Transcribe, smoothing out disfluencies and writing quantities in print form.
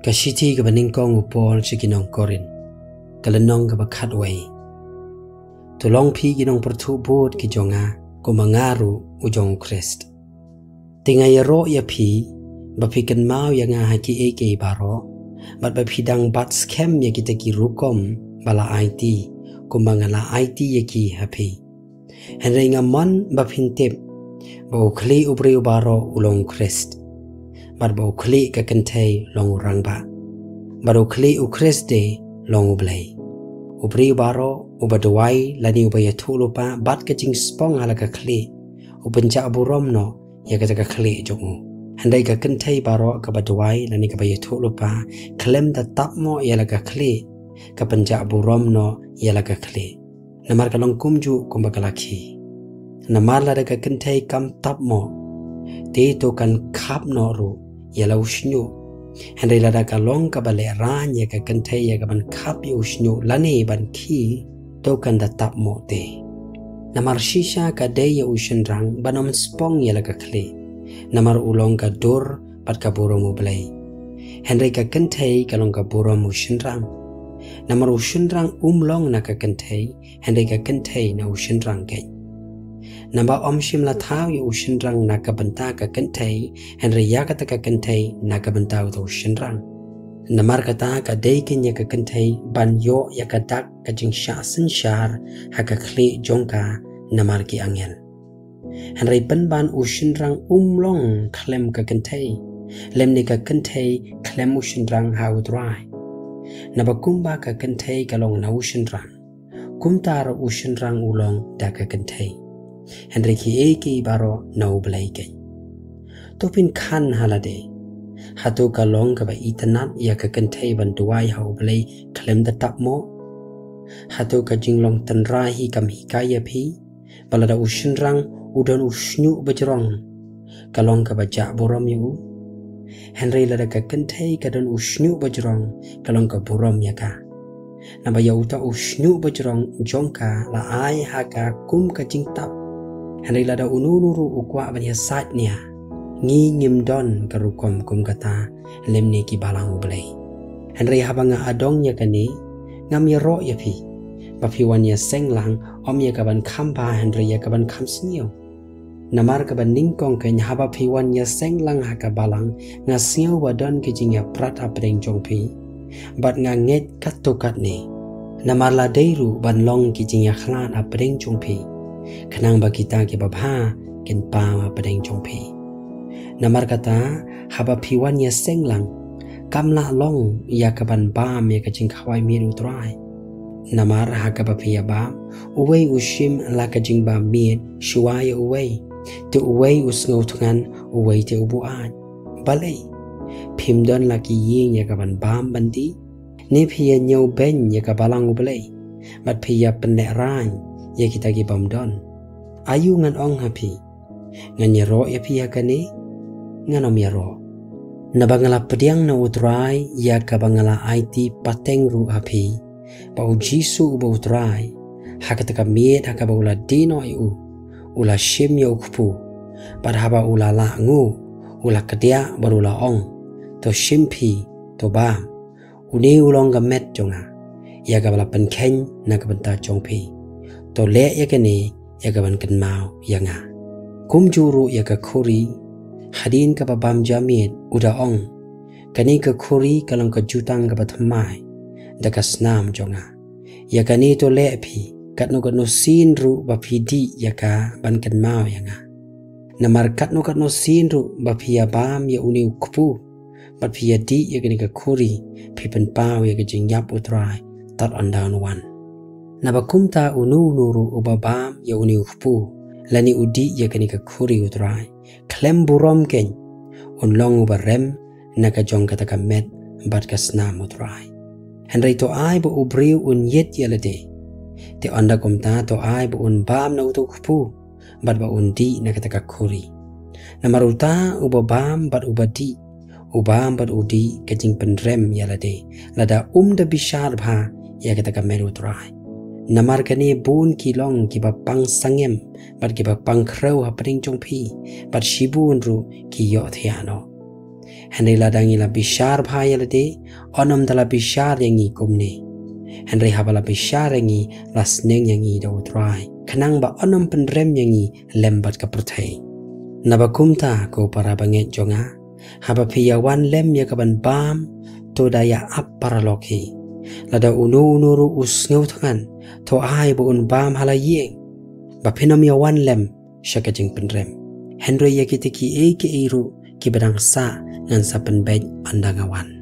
Kashiti ka baningkong upol sa ginong korin, kalanong ka bakadway. Tulong pi ginong pertubod ki jonga kumangaru ujong Krist. Tingayaro ya pi, bapikan mau yang haki eke baro, bat bapidang bat scam ya kita ki rukom bala IT, kumangala IT ya ki hapi. Henry ngaman bapintip, bau kli ubri ubaro ulong Krist. Bat bau kli ka kentay long rangba. Baru kli u Krist de long ublay. Ubri ubaro ubadawai lani ubayatu lupa bat kacing spong halaka kli. Ubenca aburom no ya kata kli jongu. Handai ka kentay baro ka badawai lani ka bayatu lupa klem da tapmo ya laka kli. Ka penca aburom no ya laka kli. Namar ka long kumju kumbakalaki. Namar lada ka kentay kam tapmo. Te to kan kap no ru. Yalah usnyu, hendai lada kalong kabale ranya ka kentai ya kaban kap ya usnyu lane ban ki tokan datap mo te. Namar shisha ka day ya ushendrang banom spong ya laga kle. Namar ulong ka dur pat ka buro mo blay. Hendai ka kentai kalong ka buro mo ushendrang. Namar ushendrang umlong na ka kentai, hendai ka kentai na ushendrang kay. Namba omshim la thao ya ushendrang na kabanta ka kentai henry yakata ka kentai na kabanta to ushendrang. Namar kata ka deikin ya ka kentai ban yo ya ka dak ka jing sha sin shar ha ka kli jongka namar ki angel. Henry ban ushendrang umlong klem ka kentai lem ni ka kentai klem ushendrang ha udrai. Naba kumba ka kentai kalong na ushendrang kumtar ushendrang ulong da ka kentai. Henry ki eki baro nau belai kai. Topin kan halade. Hatu kalong ka ba itanat ya ka kentai bantuai hau belai klem datap mo. Hatu ka jinglong tenrahi kam hikaya pi. Balada ushenrang udan usnyu bajrong. Kalong ka ba jak borom yu. Henry lada ka kentai ka dan usnyu bajrong. Kalong ka borom ya ka. Naba ya uta usnyu bajrong jongka la ai haka kum ka jingtap. Henry lada ununuru ukwa banya saatnya ngi ngimdon karukom kum kata lemni ki balang ublay. Henry habanga adongnya kani ngam ya ro ya pi papiwan ya senglang om ya kaban kampa Henry ya kaban kamsnyo. Namar kaban ningkong kanya haba piwan ya senglang haka balang ngasnyo wadon kijing ya prat apring jongpi bat nganget katukat ni. Namar la deiru ban long kijing ya khlan apring jongpi. Kenang bagi kita ke babha ken pa padeng jongpi. Namar kata haba piwan ya senglang kamla long ya kaban bam ya kajing kawai miru trai. Namar haka bapiya bam uway ushim la kajing bam mir shuaya uway te uway usngautungan uway te ubuan balay pimdon laki ying ya kaban bam bandi ni piya nyau ben ya kabalang ublay mat piya pendek rang ya kita ki bamdon ayu ngan ong hapi ngan yaro ya pi yakane ngan om yaro nabangala pediang na utrai ya kabangala IT pateng ru hapi bau jisu bau utrai hakataka miet hakaba ula dino yu ula shim ya ukpu padhaba ula la ngu ula kedia barula ong to shimpi to bam uni ulong gamet jonga ya kabala penkeng na kabenta jongpi to le ya kene ya kaban kan mau ya nga kum juru ya ka khuri hadin ka babam jamit uda ong kani ka khuri kalang ka jutang ka bathamai da ka snam jonga ya kani to le phi katno sin ru ba phidi ya ka ban kan mau ya nga namar katno sin ru ba phia bam ya uni ukpu bat phia di ya kani ka khuri phi pen pau ya ka jingyap utrai tat on down one. Nabakumta ununuru ubabam ya uni ukpu lani udi ya kanika kuri utrai klem burom ken unlong ubarem naka jong kata kamet bat kasnam utrai Henry to ai bu ubriu un yet yalade te onda kumta to ai bu un bam na utu ukpu bat ba undi naka taka kuri namaruta ubabam bat ubadi ubam bat udi kajing penrem yalade lada da bishar bha ya kata kamet utrai Namar kani bun kilong ki bapang sangem bat ki bapang krau hapring jongpi bat shibun ru ki yo thiano Henry ladangi la bishar bhaya lade onam dala bishar yangi kumne. Henry habala bishar yangi lasneng yangi da utrai. Kanang ba onam penrem yangi lembat ka perthai. Nabakumta ko para banget jonga. Haba piyawan lem ya kaban bam to daya ap para lokhi. Lada unu us ngau tangan to ai bo un bam halayeng. Ba pinam yawan lem syakajeng penrem. Henry yakitiki ki iru ki badang sa ngan sa penbej andangawan.